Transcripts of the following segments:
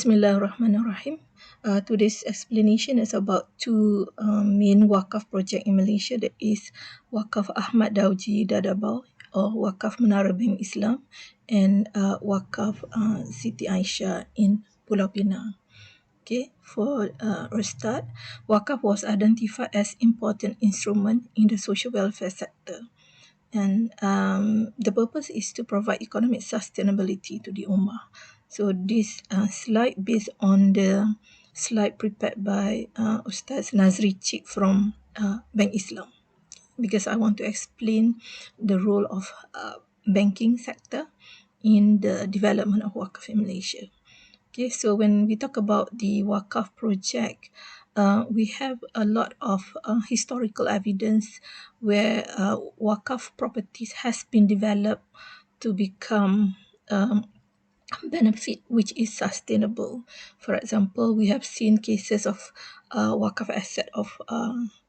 Bismillahirrahmanirrahim. Today's explanation is about two main Wakaf project in Malaysia, that is Wakaf Ahmad Dowjee Dadabau, or Wakaf Menara Bank Islam, and Wakaf Siti Aisyah in Pulau Pinang. Okay, for a start, Wakaf was identified as important instrument in the social welfare sector. And the purpose is to provide economic sustainability to the Ummah. So this slide based on the slide prepared by Ustaz Nazri Cik from Bank Islam, because I want to explain the role of banking sector in the development of Wakaf in Malaysia. Okay, so when we talk about the Wakaf project, we have a lot of historical evidence where Wakaf properties has been developed to become benefit which is sustainable. For example, we have seen cases of Wakaf asset of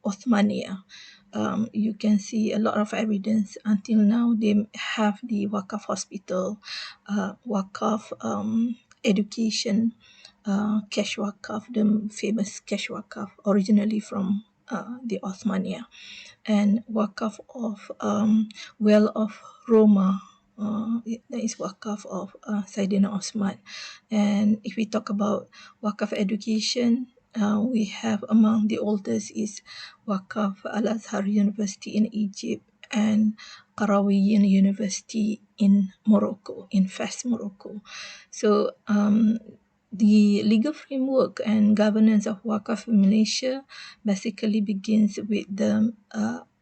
Osmania. You can see a lot of evidence until now. They have the Wakaf hospital, Wakaf education, cash Wakaf, the famous cash Wakaf, originally from the Osmania, and Wakaf of Well of Roma. That is Wakaf of Saidina Osman. And if we talk about Wakaf education, we have among the oldest is Wakaf Al-Azhar University in Egypt and Qarawiyyin University in Morocco, in Fes, Morocco. So the legal framework and governance of Wakaf in Malaysia basically begins with the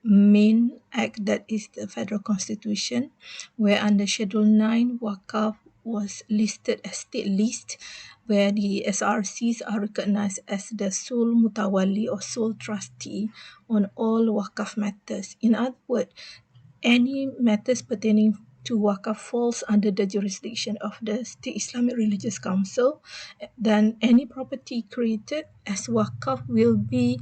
main act, that is the Federal Constitution, where under Schedule 9, Wakaf was listed as state list, where the SRCs are recognized as the sole mutawali or sole trustee on all Wakaf matters. In other words, any matters pertaining to Wakaf falls under the jurisdiction of the State Islamic Religious Council, then any property created as Wakaf will be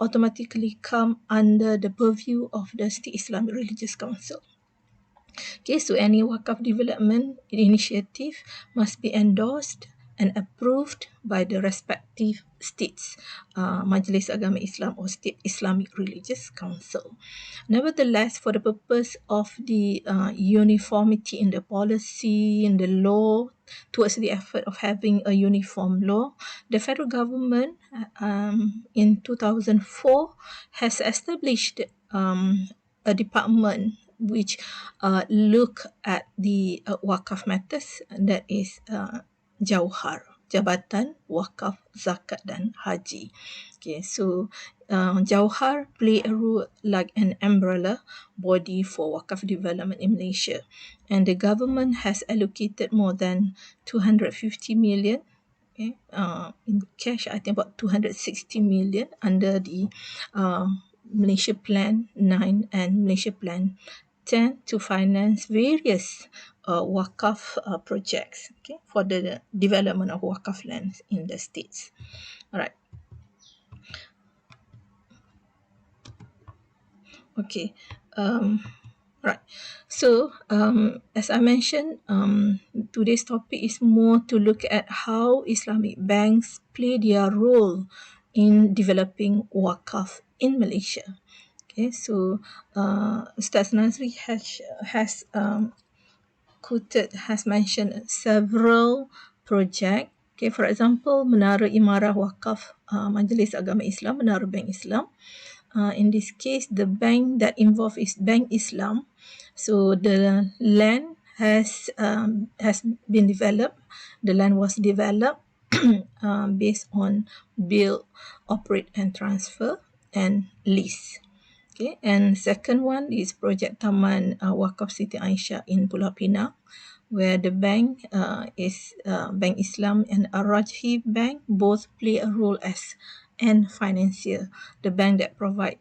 automatically come under the purview of the State Islamic Religious Council. Okay, so any Wakaf development initiative must be endorsed and approved by the respective states, Majlis Agama Islam or State Islamic Religious Council. Nevertheless, for the purpose of the uniformity in the policy, in the law, towards the effort of having a uniform law, the federal government in 2004 has established a department which look at the Wakaf matters, that is Jauhar, Jabatan Wakaf, Zakat dan Haji. Okay, so Jauhar play a role like an umbrella body for Wakaf development in Malaysia, and the government has allocated more than 250 million. Okay, in cash, I think about 260 million under the Malaysia Plan 9 and Malaysia Plan 10 to finance various Wakaf projects, okay, for the development of Wakaf lands in the states. All right. Okay. Right. So, as I mentioned, today's topic is more to look at how Islamic banks play their role in developing Wakaf in Malaysia. Okay, so Ustaz Nazri has mentioned several projects. Okay, for example, Menara Imarah Wakaf Majlis Agama Islam, Menara Bank Islam. In this case, the bank that involved is Bank Islam. So the land has been developed. The land was developed based on build, operate, and transfer and lease. Okay, and second one is Project Taman Wakaf Siti Aisyah in Pulau Pinang, where the bank is Bank Islam and Ar-Rajhi Bank both play a role as an financier, the bank that provide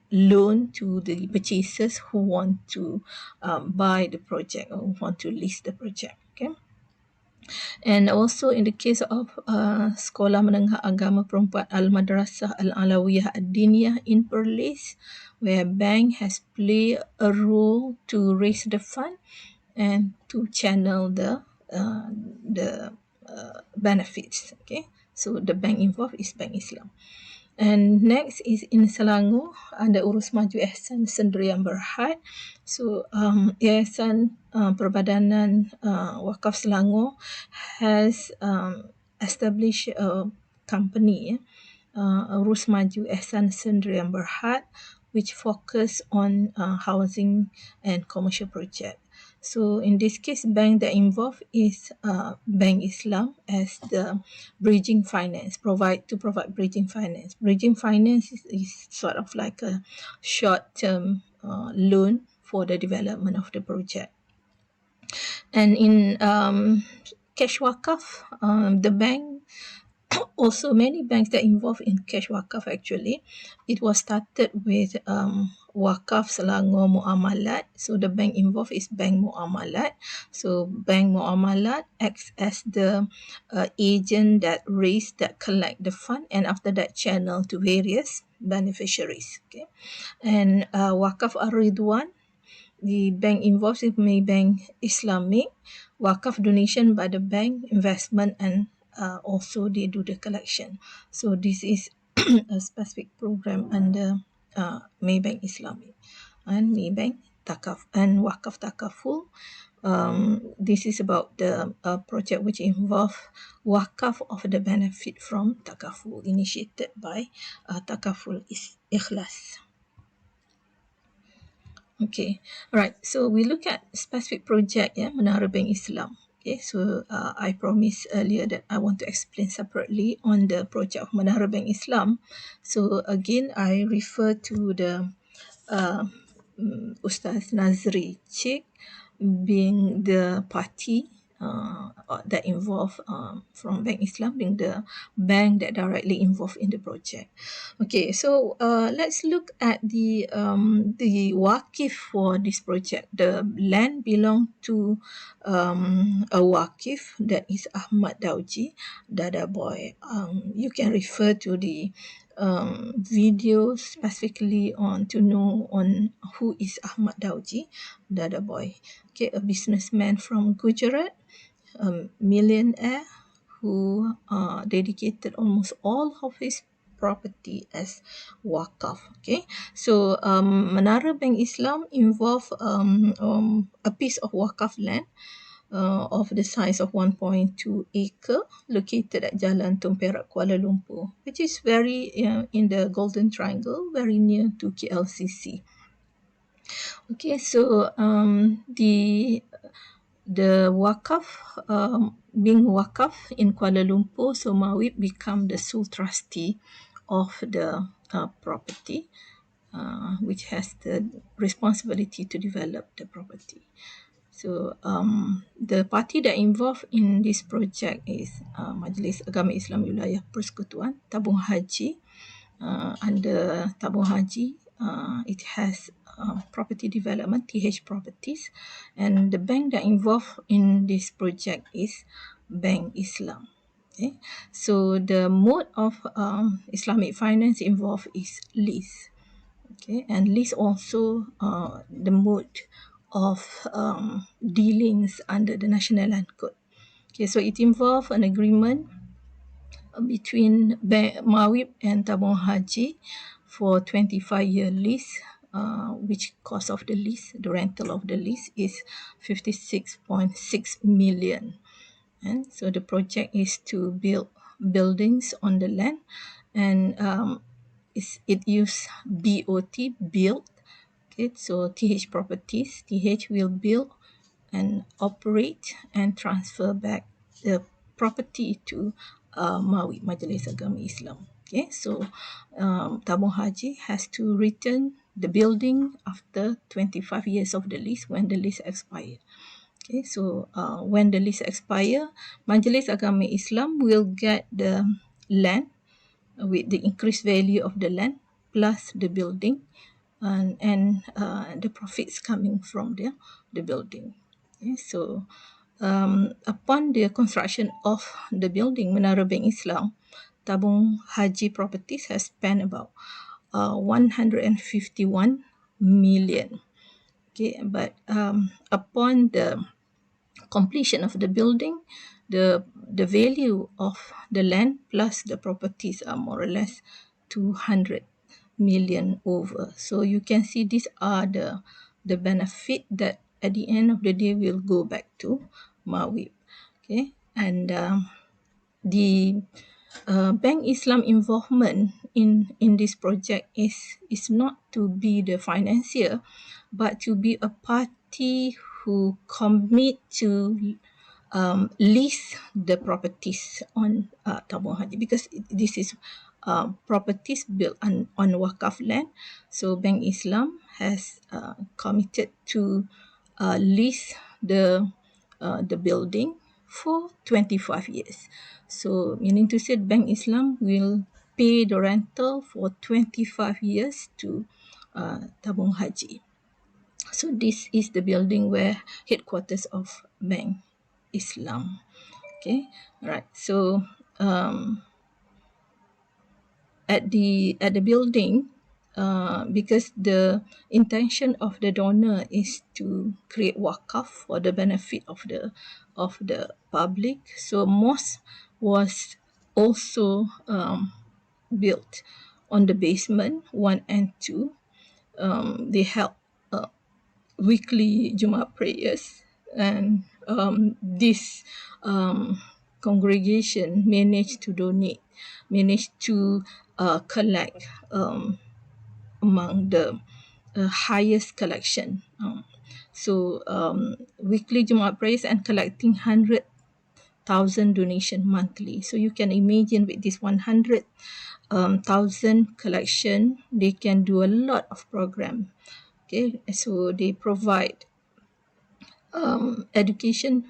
loan to the purchasers who want to buy the project or who want to lease the project. Okay. And also in the case of Sekolah Menengah Agama Perempuan Al-Madrasah Al-Alawiyah Ad-Diniyah in Perlis, where bank has played a role to raise the fund and to channel the the benefits. Okay, so the bank involved is Bank Islam. And next is in Selangor under Urus Maju Ihsan Sendirian Berhad. So Yayasan Perbadanan Wakaf Selangor has established a company, Urus Maju Ihsan Sendirian Berhad, which focus on housing and commercial project. So in this case, bank that involved is Bank Islam as the bridging finance, provide bridging finance. Bridging finance is sort of like a short-term loan for the development of the project. And in cash wakaf, the bank also many banks that involved in cash wakaf actually. It was started with Wakaf Selangor Muamalat. So the bank involved is Bank Muamalat. So Bank Muamalat acts as the agent that collect the fund, and after that channel to various beneficiaries. Okay, and Wakaf Ar-Ridwan, the bank involved is Maybank Islamic. Wakaf donation by the bank, investment, and also they do the collection. So this is a specific program under Maybank Islamic and Maybank Takaf and Wakaf Takaful. This is about the project which involve wakaf of the benefit from Takaful, initiated by Takaful Ikhlas. Okay, right. So we look at specific project, Menara Bank Islam. Okay, so I promised earlier that I want to explain separately on the project of Menara Bank Islam. So again, I refer to the uh, Ustaz Nazri Cik being the party that involved from Bank Islam, being the bank that directly involved in the project. Okay, so let's look at the wakif for this project. The land belonged to a wakif, that is Ahmad Dowjee, Dada Boy. You can refer to the video specifically on to know on who is Ahmad Dowjee, Dada Boy. Okay, a businessman from Gujarat, a millionaire who dedicated almost all of his property as wakaf. Okay, so Menara Bank Islam involve a piece of wakaf land of the size of 1.2 acre located at Jalan Tumperak, Kuala Lumpur, which is very in the Golden Triangle, very near to KLCC. Okay, so the wakaf, being wakaf in Kuala Lumpur, so Mawib become the sole trustee of the property, which has the responsibility to develop the property. So the party that involved in this project is Majlis Agama Islam Wilayah Persekutuan Tabung Haji. Under Tabung Haji, it has property development, TH Properties, and the bank that involved in this project is Bank Islam. Okay, so the mode of Islamic finance involved is lease. Okay, and lease also the mode of dealings under the National Land Code. Okay, so it involved an agreement between Mawib and Tabung Haji for 25-year lease, which cost of the lease, the rental of the lease is 56.6 million. And so the project is to build buildings on the land, and it use BOT, build. Okay, so TH Properties, TH will build and operate and transfer back the property to Mawi, Majlis Agama Islam. Okay, so Tabung Haji has to return the building after 25 years of the lease when the lease expired. Okay, so when the lease expire, Majlis Agama Islam will get the land with the increased value of the land plus the building, and the profits coming from the building. Okay, so upon the construction of the building, Menara Bank Islam, Tabung Haji Properties has spent about 151 million. Okay, but upon the completion of the building, the value of the land plus the properties are more or less 200 million over. So you can see these are the benefit that at the end of the day will go back to Mawib. Okay, and the Bank Islam involvement in this project is not to be the financier, but to be a party who commit to lease the properties on Tabung Haji, because this is properties built on Wakaf land. So Bank Islam has committed to lease the building for 25 years. So meaning to say Bank Islam will pay the rental for 25 years to Tabung Haji. So this is the building where headquarters of Bank Islam. Okay, right. So at the building, because the intention of the donor is to create wakaf for the benefit of the public. So mosque was also built on the basement 1 and 2. They held weekly Jumat prayers, and this congregation managed to collect among the highest collection. Weekly Jumat prayers and collecting 100,000 donation monthly. So you can imagine with this 100,000 collection, they can do a lot of program. Okay, so they provide education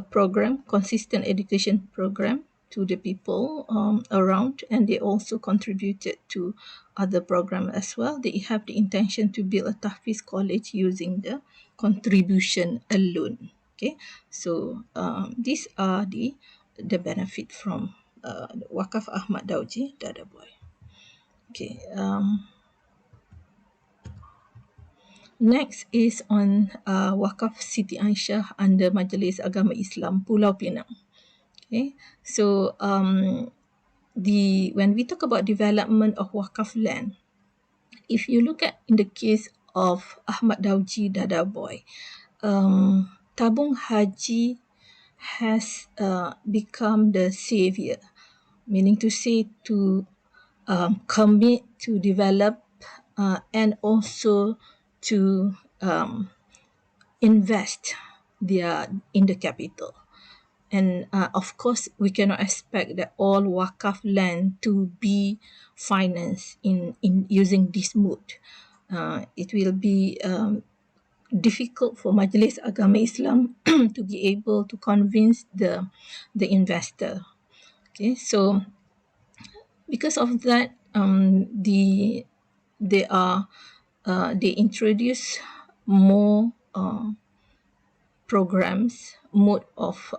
program, consistent education program to the people around, and they also contributed to other program as well. They have the intention to build a Tahfiz college using the contribution alone. Okay, so these are the benefit from Wakaf Ahmad Dowjee Dada Boy. Okay. Next is on Wakaf Siti Aisyah under Majlis Agama Islam Pulau Pinang. Okay, so when we talk about development of Wakaf land, if you look at in the case of Ahmad Dowjee Dada Boy, Tabung Haji has become the savior, meaning to say to commit to develop and also to invest in the capital. And of course, we cannot expect that all Wakaf land to be financed in using this mode. It will be difficult for Majlis Agama Islam to be able to convince the investor. Okay, so because of that, they introduce more programs, mode of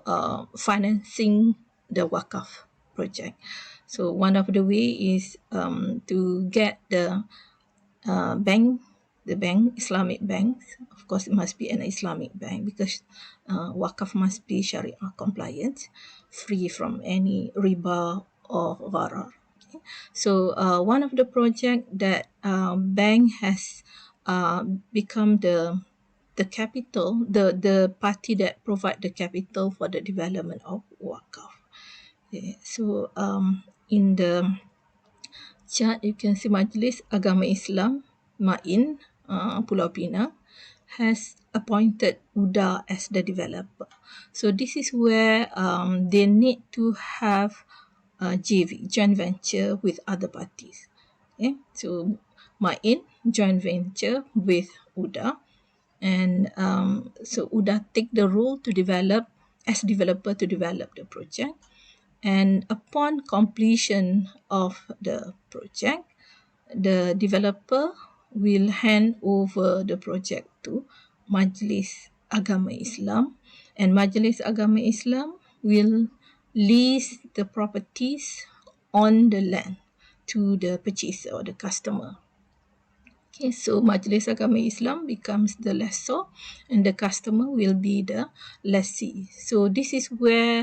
financing the Wakaf project. So one of the way is to get the Islamic banks. Of course, it must be an Islamic bank because Wakaf must be Sharia compliant, free from any riba or gharar. Okay. So one of the project that bank has become the capital, the party that provide the capital for the development of Wakaf. Okay. So in the chart, you can see Majlis Agama Islam Main Pulau Pinang has appointed UDA as the developer. So this is where they need to have JV, joint venture with other parties. Okay, so Main joint venture with UDA, and so UDA take the role to develop as developer to develop the project. And upon completion of the project, the developer will hand over the project to Majlis Agama Islam, and Majlis Agama Islam will lease the properties on the land to the purchaser or the customer. Okay, so Majlis Agama Islam becomes the lessor and the customer will be the lessee. So this is where